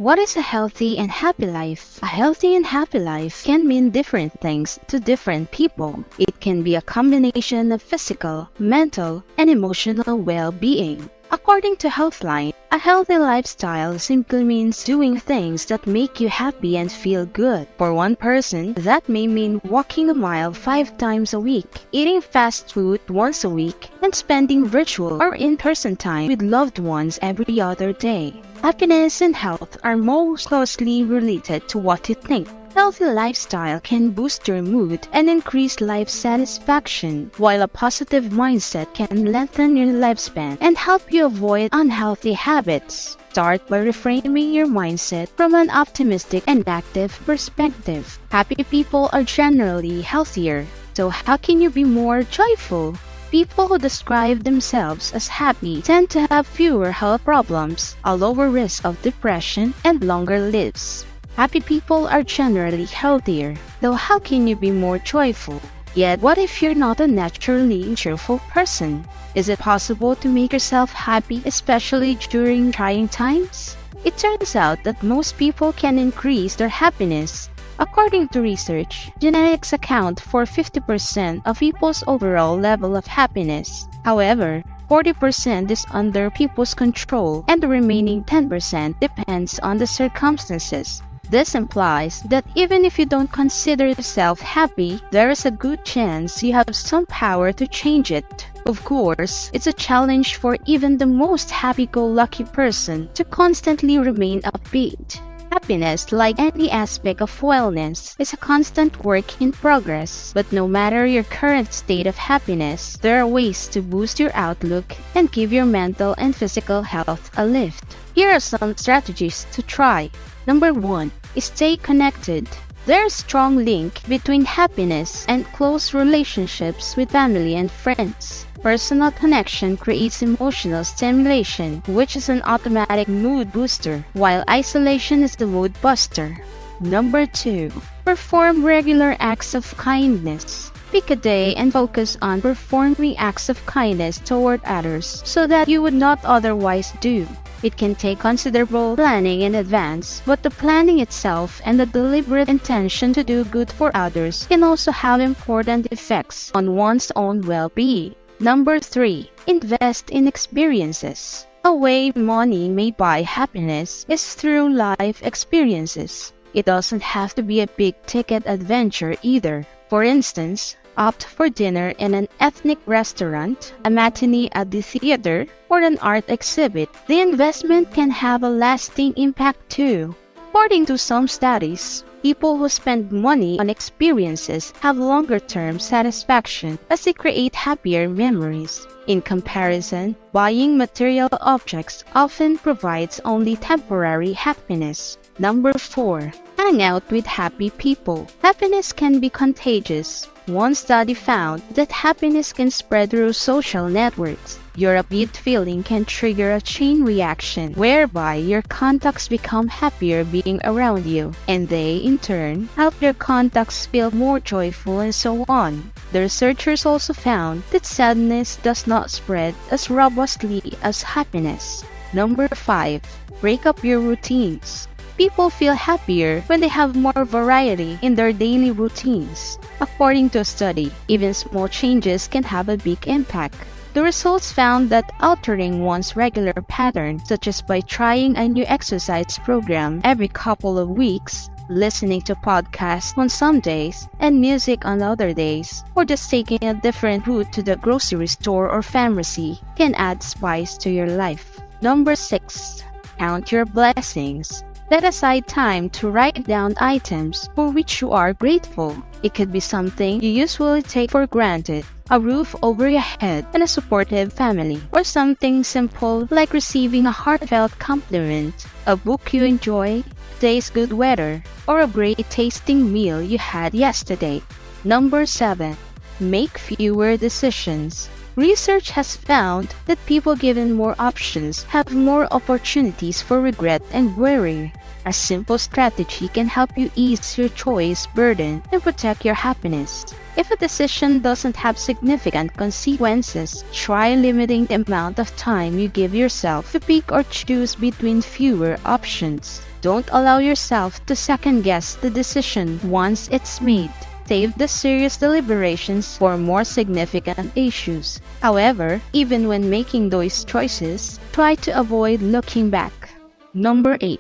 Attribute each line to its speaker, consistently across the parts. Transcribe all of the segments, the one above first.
Speaker 1: What is a healthy and happy life? A healthy and happy life can mean different things to different people. It can be a combination of physical, mental, and emotional well-being. According to Healthline, a healthy lifestyle simply means doing things that make you happy and feel good. For one person, that may mean walking a mile 5 times a week, eating fast food once a week, and spending virtual or in-person time with loved ones every other day. Happiness and health are most closely related to what you think. Healthy lifestyle can boost your mood and increase life satisfaction, while a positive mindset can lengthen your lifespan and help you avoid unhealthy habits. Start by reframing your mindset from an optimistic and active perspective. Happy people are generally healthier, so how can you be more joyful? People who describe themselves as happy tend to have fewer health problems, a lower risk of depression, and longer lives. Happy people are generally healthier, though how can you be more joyful? Yet, what if you're not a naturally cheerful person? Is it possible to make yourself happy, especially during trying times? It turns out that most people can increase their happiness. According to research, genetics account for 50% of people's overall level of happiness. However, 40% is under people's control, and the remaining 10% depends on the circumstances. This implies that even if you don't consider yourself happy, there is a good chance you have some power to change it. Of course, it's a challenge for even the most happy-go-lucky person to constantly remain upbeat. Happiness, like any aspect of wellness, is a constant work in progress. But no matter your current state of happiness, there are ways to boost your outlook and give your mental and physical health a lift. Here are some strategies to try. Number 1. Stay connected. There's a strong link between happiness and close relationships with family and friends. Personal connection creates emotional stimulation, which is an automatic mood booster, while isolation is the mood buster. Number 2. Perform regular acts of kindness. Pick a day and focus on performing acts of kindness toward others so that you would not otherwise do. It can take considerable planning in advance, but the planning itself and the deliberate intention to do good for others can also have important effects on one's own well-being. Number 3. Invest in experiences. A way money may buy happiness is through life experiences. It doesn't have to be a big-ticket adventure either. For instance, opt for dinner in an ethnic restaurant, a matinee at the theater, or an art exhibit. The investment can have a lasting impact too. According to some studies, people who spend money on experiences have longer-term satisfaction as they create happier memories. In comparison, buying material objects often provides only temporary happiness. Number 4. Hang out with happy people. Happiness can be contagious. One study found that happiness can spread through social networks. Your upbeat feeling can trigger a chain reaction whereby your contacts become happier being around you, and they, in turn, help their contacts feel more joyful and so on. The researchers also found that sadness does not spread as robustly as happiness. Number 5. Break up your routines. People feel happier when they have more variety in their daily routines. According to a study, even small changes can have a big impact. The results found that altering one's regular pattern, such as by trying a new exercise program every couple of weeks, listening to podcasts on some days, and music on other days, or just taking a different route to the grocery store or pharmacy, can add spice to your life. Number 6. Count your blessings. Set aside time to write down items for which you are grateful. It could be something you usually take for granted, a roof over your head and a supportive family, or something simple like receiving a heartfelt compliment, a book you enjoy, today's good weather, or a great tasting meal you had yesterday. Number 7. Make fewer decisions. Research has found that people given more options have more opportunities for regret and worry. A simple strategy can help you ease your choice burden and protect your happiness. If a decision doesn't have significant consequences, try limiting the amount of time you give yourself to pick or choose between fewer options. Don't allow yourself to second-guess the decision once it's made. Save the serious deliberations for more significant issues. However, even when making those choices, try to avoid looking back. Number 8.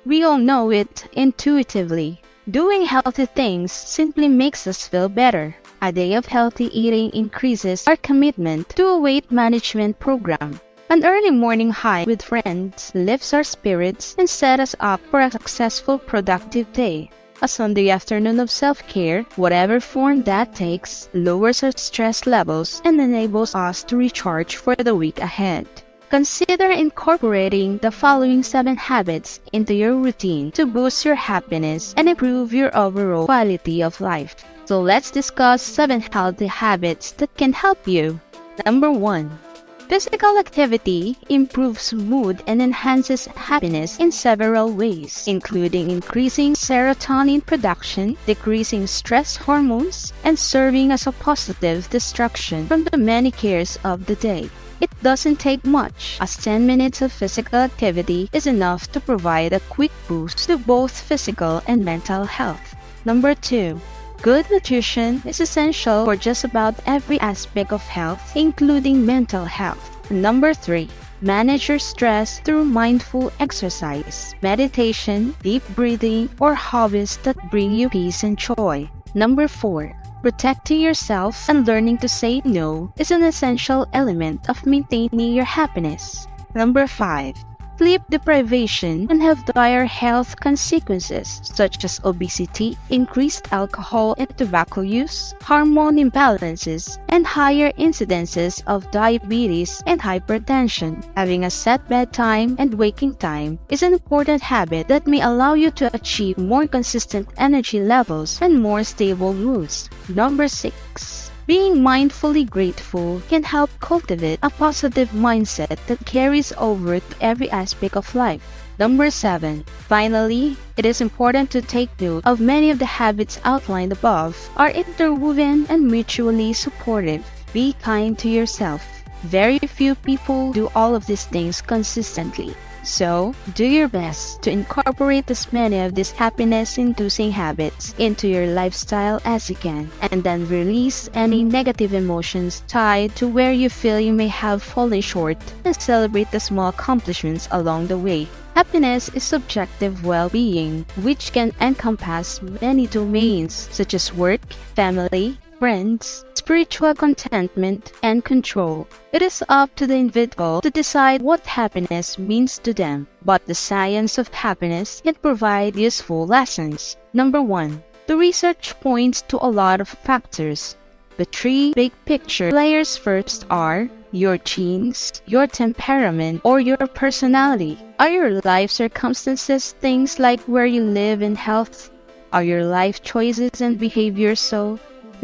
Speaker 1: We all know it intuitively. Doing healthy things simply makes us feel better. A day of healthy eating increases our commitment to a weight management program. An early morning hike with friends lifts our spirits and sets us up for a successful, productive day. A Sunday afternoon of self-care, whatever form that takes, lowers our stress levels and enables us to recharge for the week ahead. Consider incorporating the following 7 habits into your routine to boost your happiness and improve your overall quality of life. So let's discuss 7 healthy habits that can help you. Number 1. Physical activity improves mood and enhances happiness in several ways, including increasing serotonin production, decreasing stress hormones, and serving as a positive distraction from the many cares of the day. It doesn't take much, as 10 minutes of physical activity is enough to provide a quick boost to both physical and mental health. Number 2. Good nutrition is essential for just about every aspect of health, including mental health. Number 3. Manage your stress through mindful exercise, meditation, deep breathing, or hobbies that bring you peace and joy. Number 4. Protecting yourself and learning to say no is an essential element of maintaining your happiness. Number 5. Sleep deprivation can have dire health consequences such as obesity, increased alcohol and tobacco use, hormone imbalances, and higher incidences of diabetes and hypertension. Having a set bedtime and waking time is an important habit that may allow you to achieve more consistent energy levels and more stable moods. Number 6. Being mindfully grateful can help cultivate a positive mindset that carries over to every aspect of life. Number 7. Finally, it is important to take note of many of the habits outlined above are interwoven and mutually supportive. Be kind to yourself. Very few people do all of these things consistently. So, do your best to incorporate as many of these happiness-inducing habits into your lifestyle as you can, and then release any negative emotions tied to where you feel you may have fallen short and celebrate the small accomplishments along the way. Happiness is subjective well-being, which can encompass many domains such as work, family, friends, spiritual contentment, and control. It is up to the individual to decide what happiness means to them, but the science of happiness can provide useful lessons. Number 1. The research points to a lot of factors. The 3 big picture layers first are your genes, your temperament, or your personality. Are your life circumstances things like where you live and health? Are your life choices and behaviors so?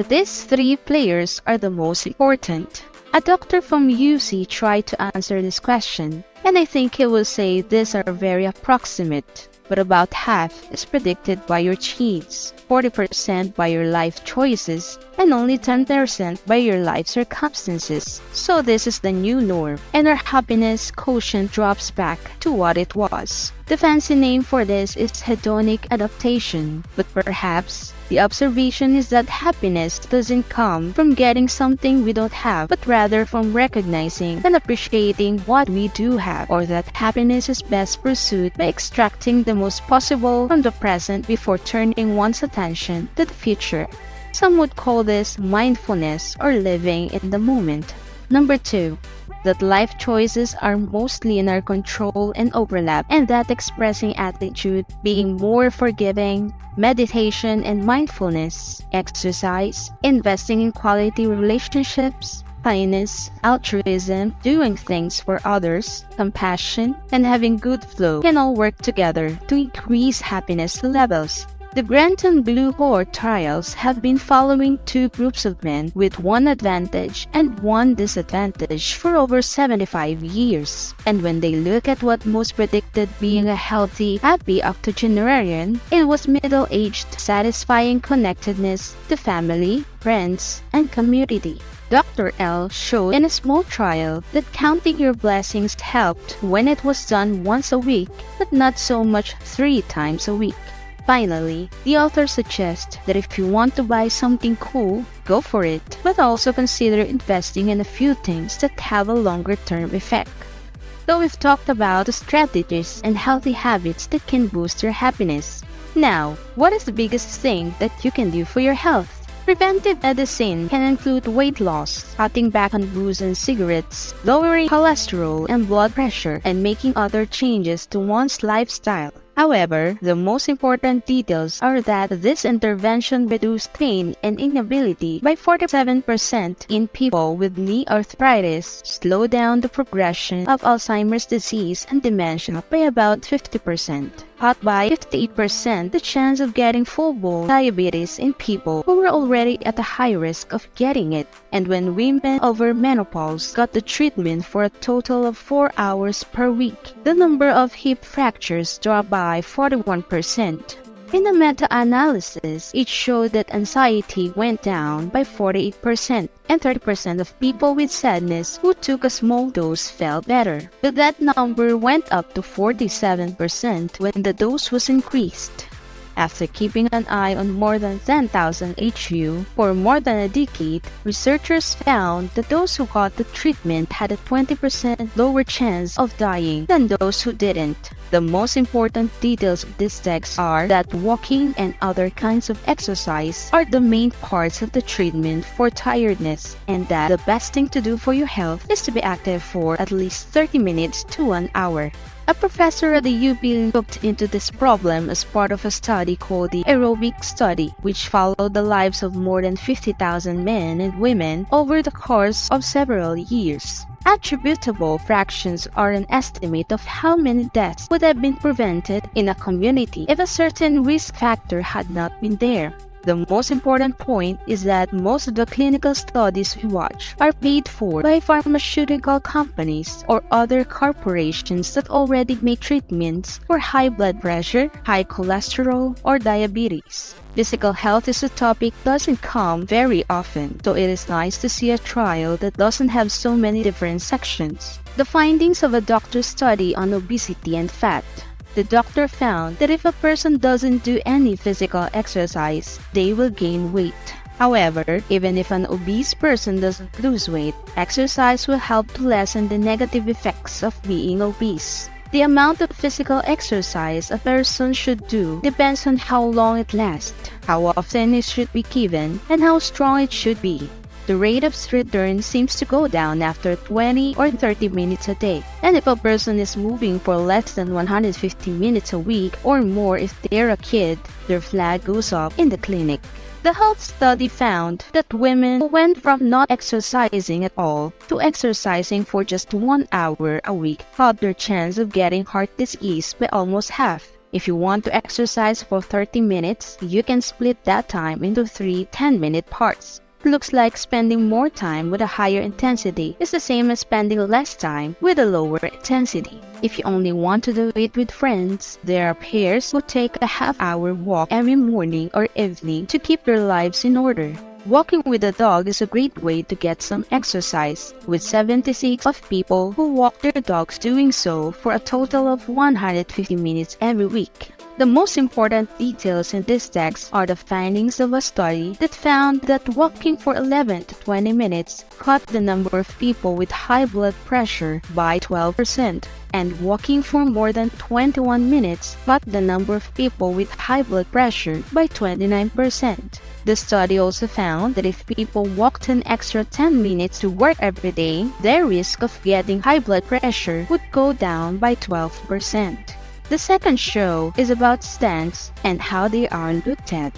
Speaker 1: These 3 players are the most important. A doctor from UC tried to answer this question, and I think he will say these are very approximate, but about half is predicted by your genes, 40% by your life choices, and only 10% by your life circumstances. So this is the new norm, and our happiness quotient drops back to what it was. The fancy name for this is hedonic adaptation, but perhaps the observation is that happiness doesn't come from getting something we don't have, but rather from recognizing and appreciating what we do have, or that happiness is best pursued by extracting the most possible from the present before turning one's attention to the future. Some would call this mindfulness or living in the moment. Number 2. That life choices are mostly in our control and overlap, and that expressing attitude, being more forgiving, meditation and mindfulness, exercise, investing in quality relationships, kindness, altruism, doing things for others, compassion, and having good flow can all work together to increase happiness levels. The Granton Blue Cohort trials have been following 2 groups of men with 1 advantage and 1 disadvantage for over 75 years. And when they look at what most predicted being a healthy, happy octogenarian, it was middle-aged, satisfying connectedness to family, friends, and community. Dr. L showed in a small trial that counting your blessings helped when it was done once a week, but not so much 3 times a week. Finally, the author suggests that if you want to buy something cool, go for it, but also consider investing in a few things that have a longer-term effect. So we've talked about the strategies and healthy habits that can boost your happiness. Now, what is the biggest thing that you can do for your health? Preventive medicine can include weight loss, cutting back on booze and cigarettes, lowering cholesterol and blood pressure, and making other changes to one's lifestyle. However, the most important details are that this intervention reduced pain and inability by 47% in people with knee arthritis, slowed down the progression of Alzheimer's disease and dementia by about 50%, cut by 58% the chance of getting full-blown diabetes in people who were already at a high risk of getting it, and when women over menopause got the treatment for a total of 4 hours per week, the number of hip fractures dropped by 41%. In a meta-analysis, it showed that anxiety went down by 48%, and 30% of people with sadness who took a small dose felt better. But that number went up to 47% when the dose was increased. After keeping an eye on more than 10,000 HU for more than a decade, researchers found that those who got the treatment had a 20% lower chance of dying than those who didn't. The most important details of this text are that walking and other kinds of exercise are the main parts of the treatment for tiredness, and that the best thing to do for your health is to be active for at least 30 minutes to 1 hour. A professor at the UB looked into this problem as part of a study called the Aerobic Study, which followed the lives of more than 50,000 men and women over the course of several years. Attributable fractions are an estimate of how many deaths would have been prevented in a community if a certain risk factor had not been there. The most important point is that most of the clinical studies we watch are paid for by pharmaceutical companies or other corporations that already make treatments for high blood pressure, high cholesterol, or diabetes. Physical health is a topic that doesn't come very often, so it is nice to see a trial that doesn't have so many different sections. The findings of a doctor's study on obesity and fat. The doctor found that if a person doesn't do any physical exercise, they will gain weight. However, even if an obese person doesn't lose weight, exercise will help to lessen the negative effects of being obese. The amount of physical exercise a person should do depends on how long it lasts, how often it should be given, and how strong it should be. The rate of return seems to go down after 20 or 30 minutes a day, and if a person is moving for less than 150 minutes a week or more if they're a kid, their flag goes up in the clinic. The health study found that women who went from not exercising at all to exercising for just 1 hour a week cut their chance of getting heart disease by almost half. If you want to exercise for 30 minutes, you can split that time into 3 10-minute parts. It looks like spending more time with a higher intensity is the same as spending less time with a lower intensity. If you only want to do it with friends, there are pairs who take a half-hour walk every morning or evening to keep their lives in order. Walking with a dog is a great way to get some exercise, with 76% of people who walk their dogs doing so for a total of 150 minutes every week. The most important details in this text are the findings of a study that found that walking for 11 to 20 minutes cut the number of people with high blood pressure by 12%, and walking for more than 21 minutes cut the number of people with high blood pressure by 29%. The study also found that if people walked an extra 10 minutes to work every day, their risk of getting high blood pressure would go down by 12%. The second show is about stents and how they are looked at.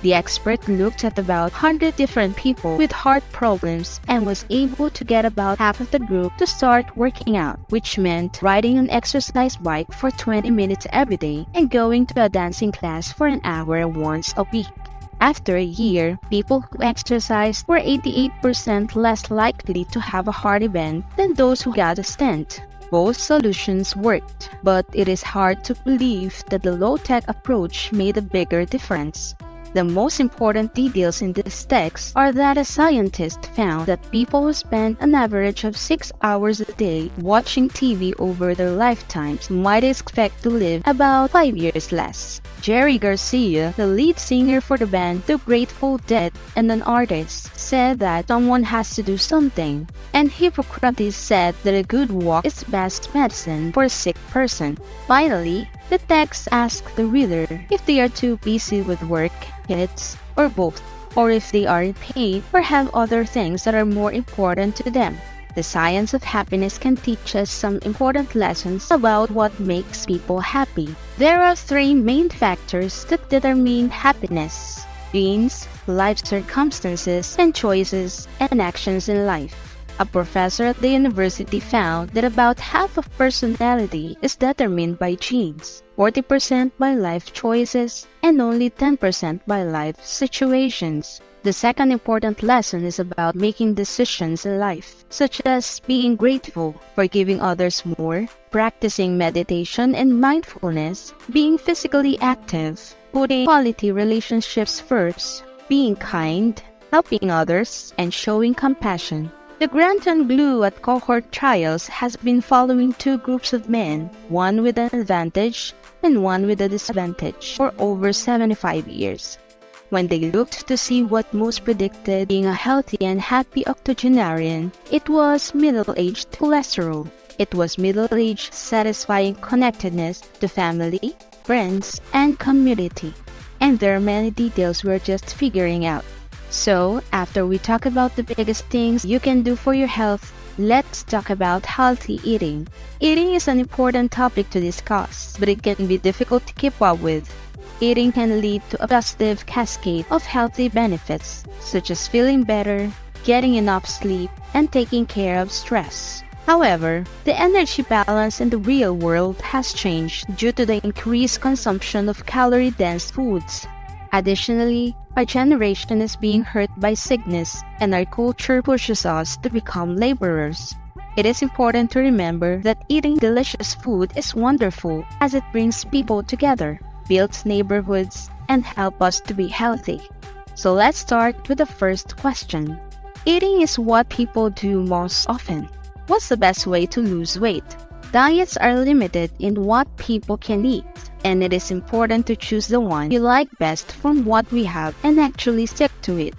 Speaker 1: The expert looked at about 100 different people with heart problems and was able to get about half of the group to start working out, which meant riding an exercise bike for 20 minutes every day and going to a dancing class for an hour once a week. After a year, people who exercised were 88% less likely to have a heart event than those who got a stent. Both solutions worked, but it is hard to believe that the low-tech approach made a bigger difference. The most important details in this text are that a scientist found that people who spend an average of 6 hours a day watching TV over their lifetimes might expect to live about 5 years less. Jerry Garcia, the lead singer for the band The Grateful Dead and an artist, said that someone has to do something. And Hippocrates said that a good walk is best medicine for a sick person. Finally, the text asks the reader if they are too busy with work, kids, or both, or if they are in pain or have other things that are more important to them. The science of happiness can teach us some important lessons about what makes people happy. There are 3 main factors that determine happiness: genes, life circumstances, and choices and actions in life. A professor at the university found that about half of personality is determined by genes, 40% by life choices, and only 10% by life situations. The second important lesson is about making decisions in life, such as being grateful, forgiving others more, practicing meditation and mindfulness, being physically active, putting quality relationships first, being kind, helping others, and showing compassion. The Granton Glue at cohort trials has been following 2 groups of men, one with an advantage and one with a disadvantage, for over 75 years. When they looked to see what most predicted being a healthy and happy octogenarian, it was middle-aged cholesterol. It was middle-aged satisfying connectedness to family, friends, and community. And there are many details we're just figuring out. So, after we talk about the biggest things you can do for your health, let's talk about healthy eating. Eating is an important topic to discuss, but it can be difficult to keep up with. Eating can lead to a positive cascade of healthy benefits, such as feeling better, getting enough sleep, and taking care of stress. However, the energy balance in the real world has changed due to the increased consumption of calorie-dense foods. Additionally, our generation is being hurt by sickness, and our culture pushes us to become laborers. It is important to remember that eating delicious food is wonderful, as it brings people together, builds neighborhoods, and helps us to be healthy. So let's start with the first question. Eating is what people do most often. What's the best way to lose weight? Diets are limited in what people can eat, and it is important to choose the one you like best from what we have and actually stick to it.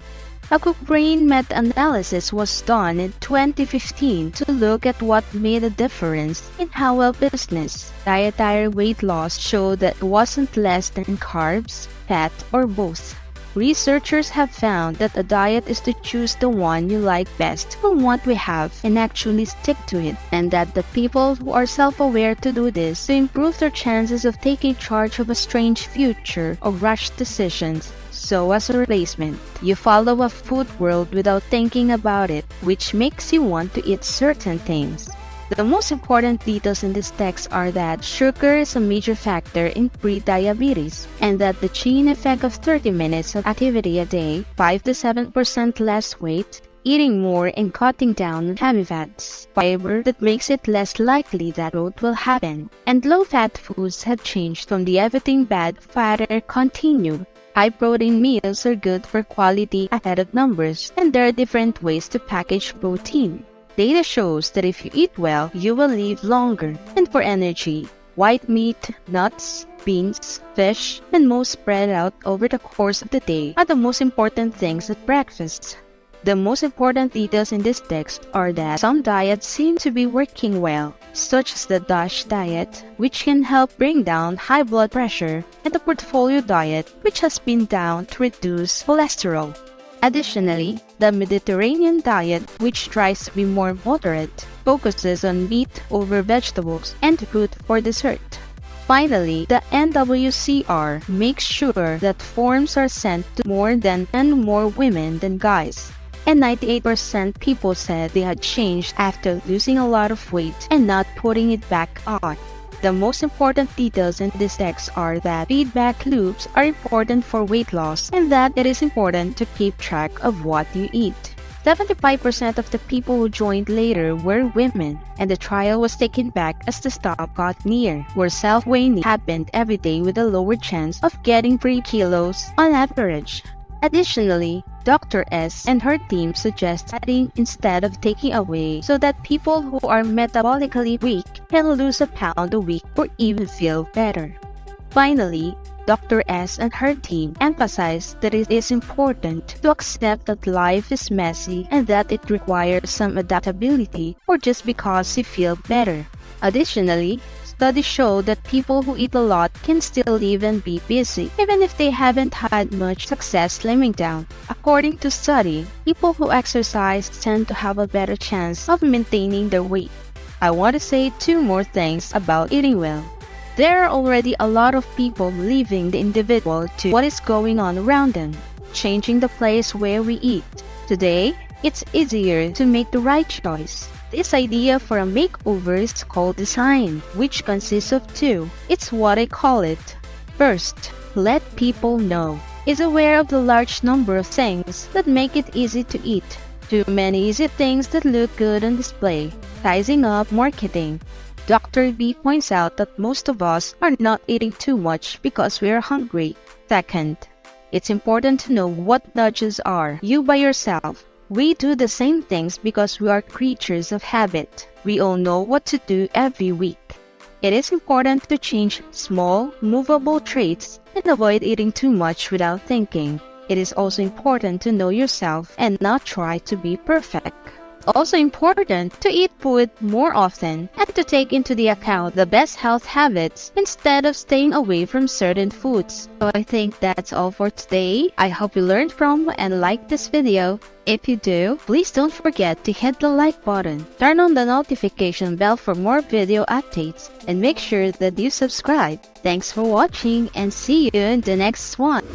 Speaker 1: A Cochrane meta-analysis was done in 2015 to look at what made a difference in how a business dietary weight loss showed that it wasn't less than carbs, fat, or both. Researchers have found that a diet is to choose the one you like best from what we have and actually stick to it, and that the people who are self-aware to do this to improve their chances of taking charge of a strange future or rush decisions. So as a replacement, you follow a food world without thinking about it, which makes you want to eat certain things. The most important details in this text are that sugar is a major factor in pre-diabetes, and that the chain effect of 30 minutes of activity a day, 5 to 7% less weight, eating more and cutting down on heavy fats, fiber that makes it less likely that growth will happen, and low-fat foods have changed from the everything bad fatter continue. High-protein meals are good for quality ahead of numbers, and there are different ways to package protein. Data shows that if you eat well, you will live longer. And for energy, white meat, nuts, beans, fish, and most spread out over the course of the day are the most important things at breakfast. The most important details in this text are that some diets seem to be working well, such as the DASH diet, which can help bring down high blood pressure, and the portfolio diet, which has been found to reduce cholesterol. Additionally, the Mediterranean diet, which tries to be more moderate, focuses on meat over vegetables and fruit for dessert. Finally, the NWCR makes sure that forms are sent to more than 10 more women than guys. And 98% people said they had changed after losing a lot of weight and not putting it back on. The most important details in this text are that feedback loops are important for weight loss and that it is important to keep track of what you eat. 75% of the people who joined later were women, and the trial was taken back as the stop got near, where self-weighing happened every day with a lower chance of getting 3 kilos on average. Additionally, Dr. S and her team suggest adding instead of taking away so that people who are metabolically weak can lose a pound a week or even feel better. Finally, Dr. S and her team emphasize that it is important to accept that life is messy and that it requires some adaptability or just because you feel better. Additionally, studies show that people who eat a lot can still live and be busy, even if they haven't had much success slimming down. According to study, people who exercise tend to have a better chance of maintaining their weight. I want to say 2 more things about eating well. There are already a lot of people leaving the individual to what is going on around them, changing the place where we eat. Today, it's easier to make the right choice. This idea for a makeover is called design, which consists of 2. It's what I call it. First, let people know. Is aware of the large number of things that make it easy to eat. Too many easy things that look good on display. Sizing up marketing. Dr. B points out that most of us are not eating too much because we are hungry. Second, it's important to know what nudges are. You by yourself. We do the same things because we are creatures of habit. We all know what to do every week. It is important to change small, movable traits and avoid eating too much without thinking. It is also important to know yourself and not try to be perfect. Also important to eat food more often and to take into the account the best health habits instead of staying away from certain foods. So I think that's all for today. I hope you learned from and liked this video. If you do, please don't forget to hit the like button, turn on the notification bell for more video updates, and make sure that you subscribe. Thanks for watching and see you in the next one.